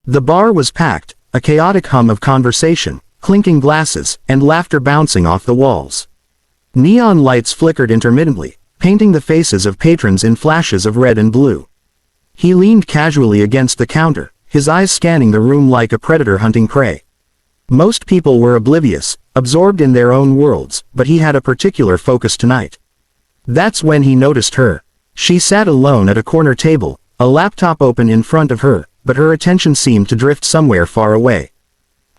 The bar was packed, a chaotic hum of conversation, clinking glasses, and laughter bouncing off the walls. Neon lights flickered intermittently, painting the faces of patrons in flashes of red and blue. He leaned casually against the counter, his eyes scanning the room like a predator hunting prey. Most people were oblivious, absorbed in their own worlds, but he had a particular focus tonight. That's when he noticed her. She sat alone at a corner table, a laptop open in front of her, but her attention seemed to drift somewhere far away.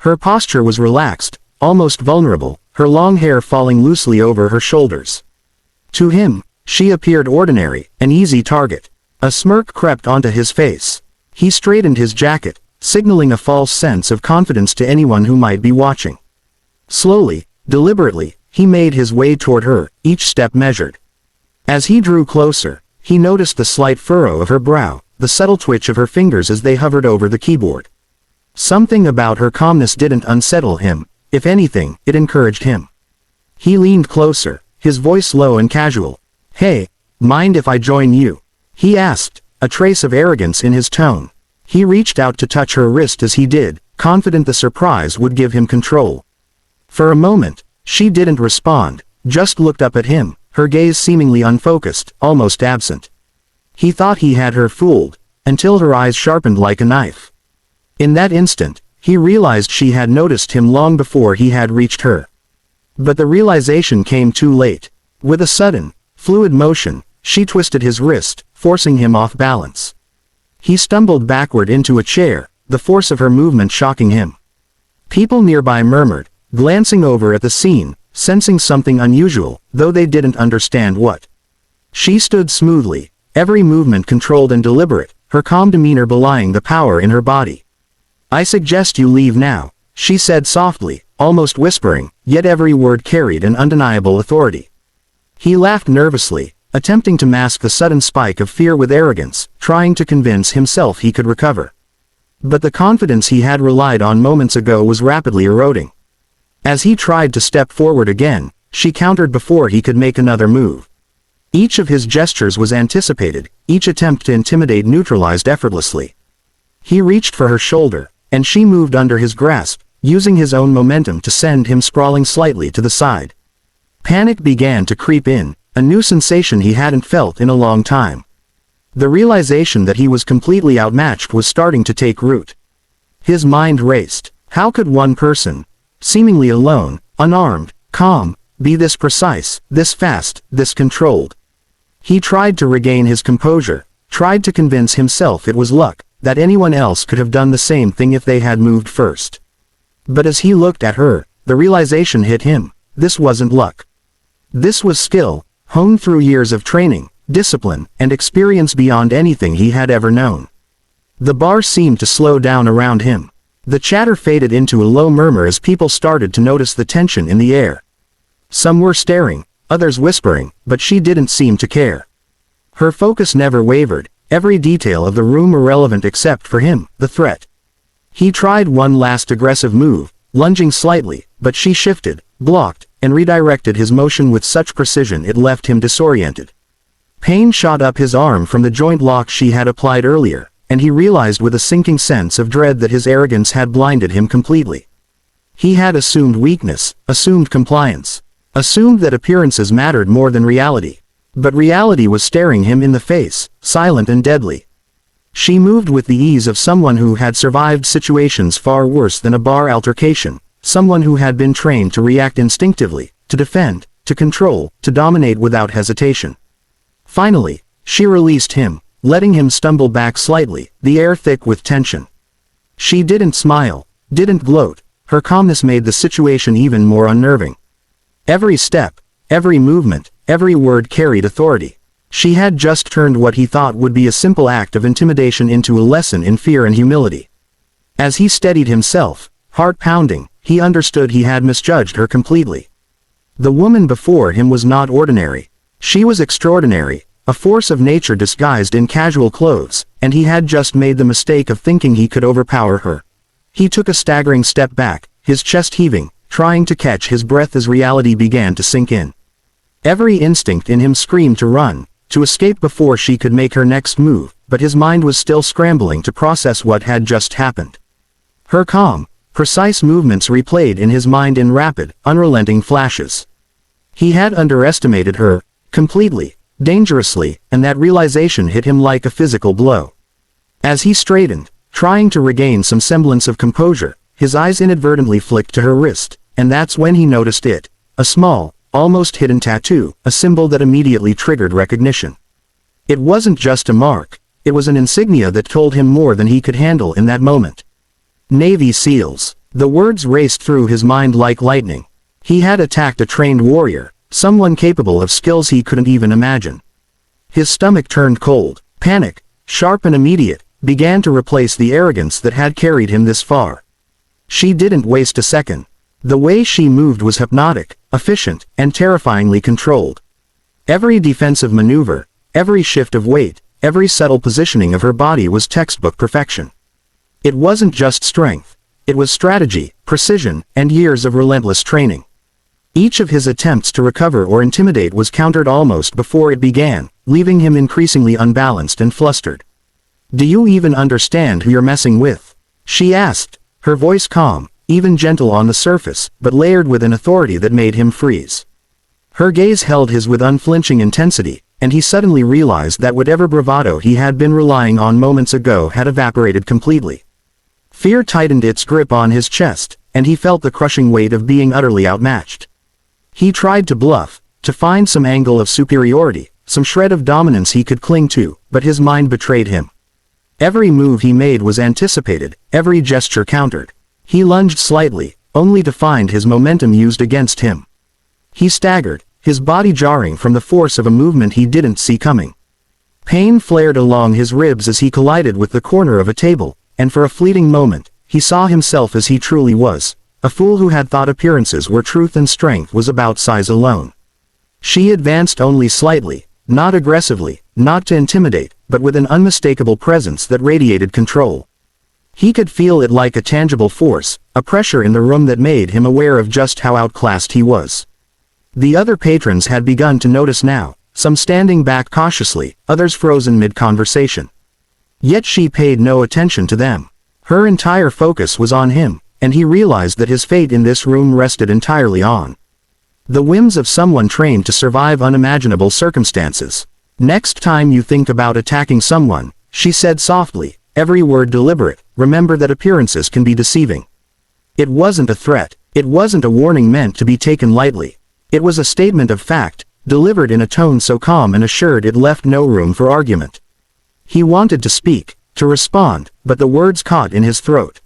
Her posture was relaxed, almost vulnerable, her long hair falling loosely over her shoulders. To him, she appeared ordinary, an easy target. A smirk crept onto his face. He straightened his jacket, signaling a false sense of confidence to anyone who might be watching. Slowly, deliberately, he made his way toward her, each step measured. As he drew closer, he noticed the slight furrow of her brow, the subtle twitch of her fingers as they hovered over the keyboard. Something about her calmness didn't unsettle him, if anything, it encouraged him. He leaned closer, his voice low and casual. "Hey, mind if I join you?" he asked, a trace of arrogance in his tone. He reached out to touch her wrist as he did, confident the surprise would give him control. For a moment, she didn't respond, just looked up at him, her gaze seemingly unfocused, almost absent. He thought he had her fooled, until her eyes sharpened like a knife. In that instant, he realized she had noticed him long before he had reached her. But the realization came too late. With a sudden, fluid motion, she twisted his wrist, forcing him off balance. He stumbled backward into a chair, the force of her movement shocking him. People nearby murmured, glancing over at the scene, sensing something unusual, though they didn't understand what. She stood smoothly, every movement controlled and deliberate, her calm demeanor belying the power in her body. "I suggest you leave now," she said softly, almost whispering, yet every word carried an undeniable authority. He laughed nervously, attempting to mask the sudden spike of fear with arrogance, trying to convince himself he could recover. But the confidence he had relied on moments ago was rapidly eroding. As he tried to step forward again, she countered before he could make another move. Each of his gestures was anticipated, each attempt to intimidate neutralized effortlessly. He reached for her shoulder, and she moved under his grasp, using his own momentum to send him sprawling slightly to the side. Panic began to creep in, a new sensation he hadn't felt in a long time. The realization that he was completely outmatched was starting to take root. His mind raced. How could one person, seemingly alone, unarmed, calm, be this precise, this fast, this controlled? He tried to regain his composure, tried to convince himself it was luck, that anyone else could have done the same thing if they had moved first. But as he looked at her, the realization hit him. This wasn't luck. This was skill, honed through years of training, discipline, and experience beyond anything he had ever known. The bar seemed to slow down around him. The chatter faded into a low murmur as people started to notice the tension in the air. Some were staring, others whispering, but she didn't seem to care. Her focus never wavered, every detail of the room irrelevant except for him, the threat. He tried one last aggressive move, lunging slightly, but she shifted, blocked, and redirected his motion with such precision it left him disoriented. Pain shot up his arm from the joint lock she had applied earlier, and he realized with a sinking sense of dread that his arrogance had blinded him completely. He had assumed weakness, assumed compliance, assumed that appearances mattered more than reality. But reality was staring him in the face, silent and deadly. She moved with the ease of someone who had survived situations far worse than a bar altercation, someone who had been trained to react instinctively, to defend, to control, to dominate without hesitation. Finally, she released him, letting him stumble back slightly, the air thick with tension. She didn't smile, didn't gloat, her calmness made the situation even more unnerving. Every step, every movement, every word carried authority. She had just turned what he thought would be a simple act of intimidation into a lesson in fear and humility. As he steadied himself, heart pounding, he understood he had misjudged her completely. The woman before him was not ordinary. She was extraordinary, a force of nature disguised in casual clothes, and he had just made the mistake of thinking he could overpower her. He took a staggering step back, his chest heaving, trying to catch his breath as reality began to sink in. Every instinct in him screamed to run, to escape before she could make her next move, but his mind was still scrambling to process what had just happened. Her calm, precise movements replayed in his mind in rapid, unrelenting flashes. He had underestimated her, completely, dangerously, and that realization hit him like a physical blow. As he straightened, trying to regain some semblance of composure, his eyes inadvertently flicked to her wrist, and that's when he noticed it, a small, almost hidden tattoo, a symbol that immediately triggered recognition. It wasn't just a mark, it was an insignia that told him more than he could handle in that moment. Navy SEALs. The words raced through his mind like lightning. He had attacked a trained warrior, someone capable of skills he couldn't even imagine. His stomach turned cold. Panic, sharp and immediate, began to replace the arrogance that had carried him this far. She didn't waste a second. The way she moved was hypnotic, efficient, and terrifyingly controlled. Every defensive maneuver, every shift of weight, every subtle positioning of her body was textbook perfection. It wasn't just strength. It was strategy, precision, and years of relentless training. Each of his attempts to recover or intimidate was countered almost before it began, leaving him increasingly unbalanced and flustered. "Do you even understand who you're messing with?" she asked, her voice calm, even gentle on the surface, but layered with an authority that made him freeze. Her gaze held his with unflinching intensity, and he suddenly realized that whatever bravado he had been relying on moments ago had evaporated completely. Fear tightened its grip on his chest, and he felt the crushing weight of being utterly outmatched. He tried to bluff, to find some angle of superiority, some shred of dominance he could cling to, but his mind betrayed him. Every move he made was anticipated, every gesture countered. He lunged slightly, only to find his momentum used against him. He staggered, his body jarring from the force of a movement he didn't see coming. Pain flared along his ribs as he collided with the corner of a table, and for a fleeting moment, he saw himself as he truly was, a fool who had thought appearances where truth and strength was about size alone. She advanced only slightly, not aggressively, not to intimidate, but with an unmistakable presence that radiated control. He could feel it like a tangible force, a pressure in the room that made him aware of just how outclassed he was. The other patrons had begun to notice now, some standing back cautiously, others frozen mid-conversation. Yet she paid no attention to them. Her entire focus was on him, and he realized that his fate in this room rested entirely on the whims of someone trained to survive unimaginable circumstances. "Next time you think about attacking someone," she said softly, every word deliberate, "remember that appearances can be deceiving." It wasn't a threat. It wasn't a warning meant to be taken lightly. It was a statement of fact, delivered in a tone so calm and assured it left no room for argument. He wanted to speak, to respond, but the words caught in his throat.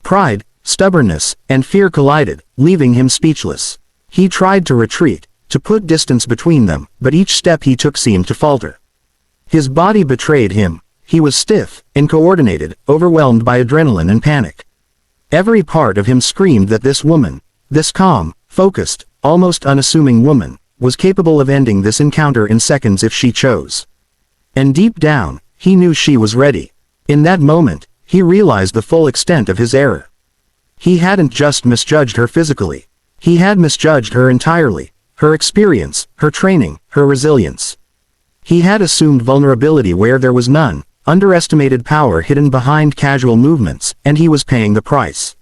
Pride, stubbornness, and fear collided, leaving him speechless. He tried to retreat, to put distance between them, but each step he took seemed to falter. His body betrayed him. He was stiff, incoordinated, overwhelmed by adrenaline and panic. Every part of him screamed that this woman, this calm, focused, almost unassuming woman, was capable of ending this encounter in seconds if she chose. And deep down, he knew she was ready. In that moment, he realized the full extent of his error. He hadn't just misjudged her physically. He had misjudged her entirely, her experience, her training, her resilience. He had assumed vulnerability where there was none, underestimated power hidden behind casual movements, and he was paying the price.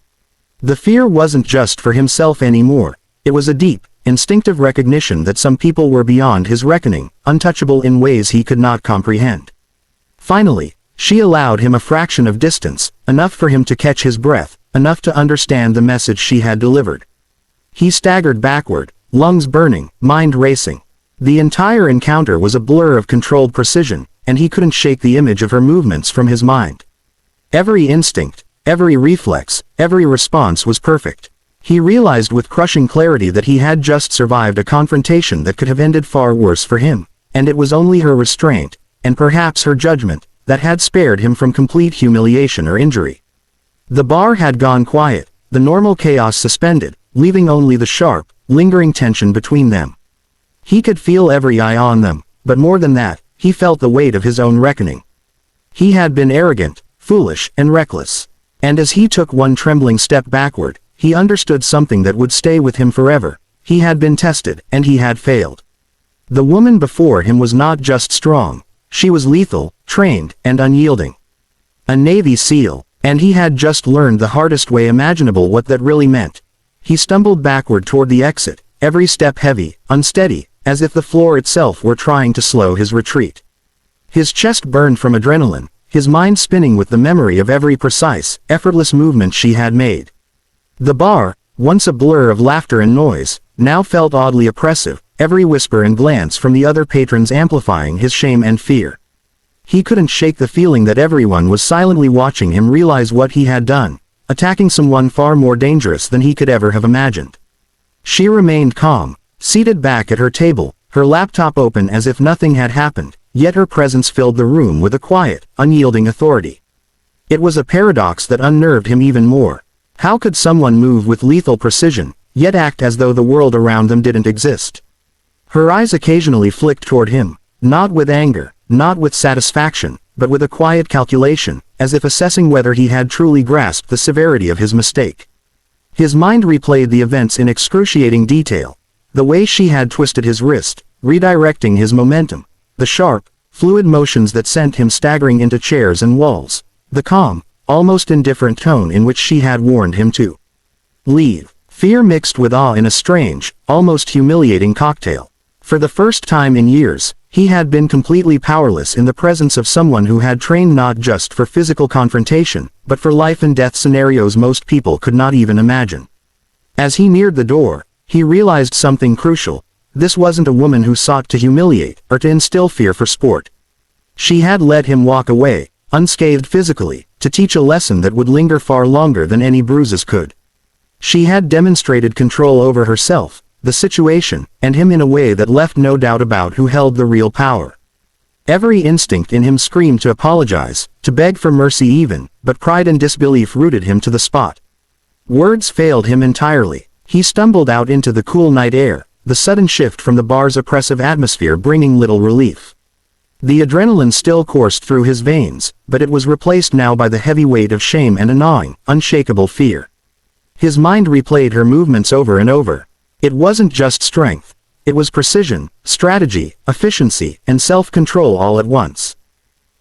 The fear wasn't just for himself anymore. It was a deep, instinctive recognition that some people were beyond his reckoning, untouchable in ways he could not comprehend. Finally, she allowed him a fraction of distance, enough for him to catch his breath, enough to understand the message she had delivered. He staggered backward, lungs burning, mind racing. The entire encounter was a blur of controlled precision, and he couldn't shake the image of her movements from his mind. Every instinct, every reflex, every response was perfect. He realized with crushing clarity that he had just survived a confrontation that could have ended far worse for him, and it was only her restraint, and perhaps her judgment, that had spared him from complete humiliation or injury. The bar had gone quiet, the normal chaos suspended, leaving only the sharp, lingering tension between them. He could feel every eye on them, but more than that, he felt the weight of his own reckoning. He had been arrogant, foolish, and reckless. And as he took one trembling step backward, he understood something that would stay with him forever. He had been tested, and he had failed. The woman before him was not just strong. She was lethal, trained, and unyielding. A Navy SEAL, and he had just learned the hardest way imaginable what that really meant. He stumbled backward toward the exit, every step heavy, unsteady, as if the floor itself were trying to slow his retreat. His chest burned from adrenaline, his mind spinning with the memory of every precise, effortless movement she had made. The bar, once a blur of laughter and noise, now felt oddly oppressive, every whisper and glance from the other patrons amplifying his shame and fear. He couldn't shake the feeling that everyone was silently watching him realize what he had done, attacking someone far more dangerous than he could ever have imagined. She remained calm, seated back at her table, her laptop open as if nothing had happened, yet her presence filled the room with a quiet, unyielding authority. It was a paradox that unnerved him even more. How could someone move with lethal precision, yet act as though the world around them didn't exist? Her eyes occasionally flicked toward him, not with anger, not with satisfaction, but with a quiet calculation, as if assessing whether he had truly grasped the severity of his mistake. His mind replayed the events in excruciating detail. The way she had twisted his wrist, redirecting his momentum, the sharp, fluid motions that sent him staggering into chairs and walls, the calm, almost indifferent tone in which she had warned him to leave. Fear mixed with awe in a strange, almost humiliating cocktail. For the first time in years, he had been completely powerless in the presence of someone who had trained not just for physical confrontation, but for life and death scenarios most people could not even imagine. As he neared the door, he realized something crucial. This wasn't a woman who sought to humiliate or to instill fear for sport. She had let him walk away, unscathed physically, to teach a lesson that would linger far longer than any bruises could. She had demonstrated control over herself, the situation, and him in a way that left no doubt about who held the real power. Every instinct in him screamed to apologize, to beg for mercy even, but pride and disbelief rooted him to the spot. Words failed him entirely. He stumbled out into the cool night air, the sudden shift from the bar's oppressive atmosphere bringing little relief. The adrenaline still coursed through his veins, but it was replaced now by the heavy weight of shame and a gnawing, unshakable fear. His mind replayed her movements over and over. It wasn't just strength. It was precision, strategy, efficiency, and self-control all at once.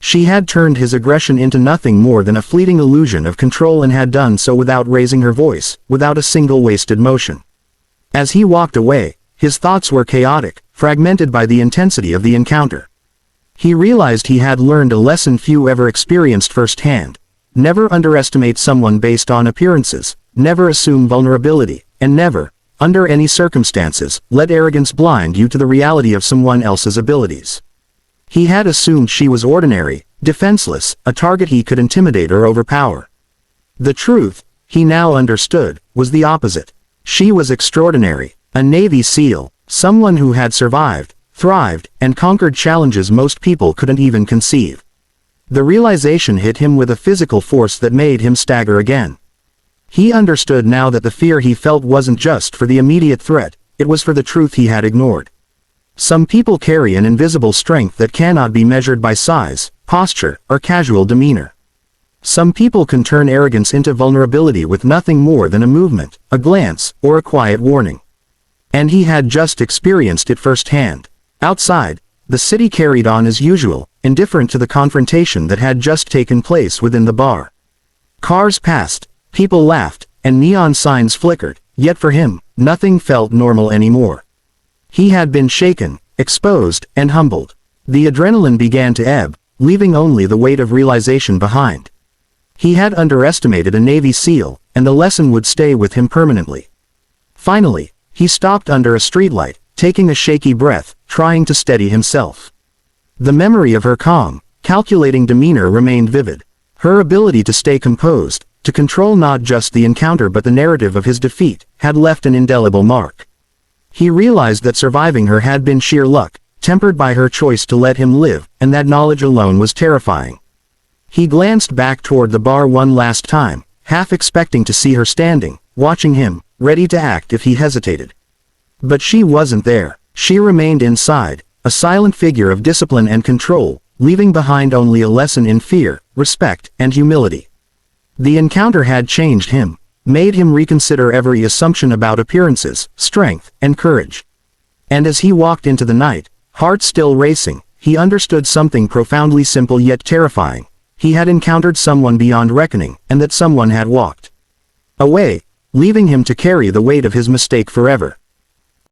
She had turned his aggression into nothing more than a fleeting illusion of control and had done so without raising her voice, without a single wasted motion. As he walked away, his thoughts were chaotic, fragmented by the intensity of the encounter. He realized he had learned a lesson few ever experienced firsthand. Never underestimate someone based on appearances, never assume vulnerability, and never, under any circumstances, let arrogance blind you to the reality of someone else's abilities. He had assumed she was ordinary, defenseless, a target he could intimidate or overpower. The truth, he now understood, was the opposite. She was extraordinary, a Navy SEAL, someone who had survived, thrived, and conquered challenges most people couldn't even conceive. The realization hit him with a physical force that made him stagger again. He understood now that the fear he felt wasn't just for the immediate threat, it was for the truth he had ignored. Some people carry an invisible strength that cannot be measured by size, posture, or casual demeanor. Some people can turn arrogance into vulnerability with nothing more than a movement, a glance, or a quiet warning. And he had just experienced it firsthand. Outside, the city carried on as usual, indifferent to the confrontation that had just taken place within the bar. Cars passed, people laughed, and neon signs flickered, yet for him, nothing felt normal anymore. He had been shaken, exposed, and humbled. The adrenaline began to ebb, leaving only the weight of realization behind. He had underestimated a Navy SEAL, and the lesson would stay with him permanently. Finally, he stopped under a streetlight, taking a shaky breath, trying to steady himself. The memory of her calm, calculating demeanor remained vivid. Her ability to stay composed, to control not just the encounter but the narrative of his defeat, had left an indelible mark. He realized that surviving her had been sheer luck, tempered by her choice to let him live, and that knowledge alone was terrifying. He glanced back toward the bar one last time, half expecting to see her standing, watching him, ready to act if he hesitated. But she wasn't there. She remained inside, a silent figure of discipline and control, leaving behind only a lesson in fear, respect, and humility. The encounter had changed him, made him reconsider every assumption about appearances, strength, and courage. And as he walked into the night, heart still racing, he understood something profoundly simple yet terrifying. He had encountered someone beyond reckoning, and that someone had walked away, leaving him to carry the weight of his mistake forever.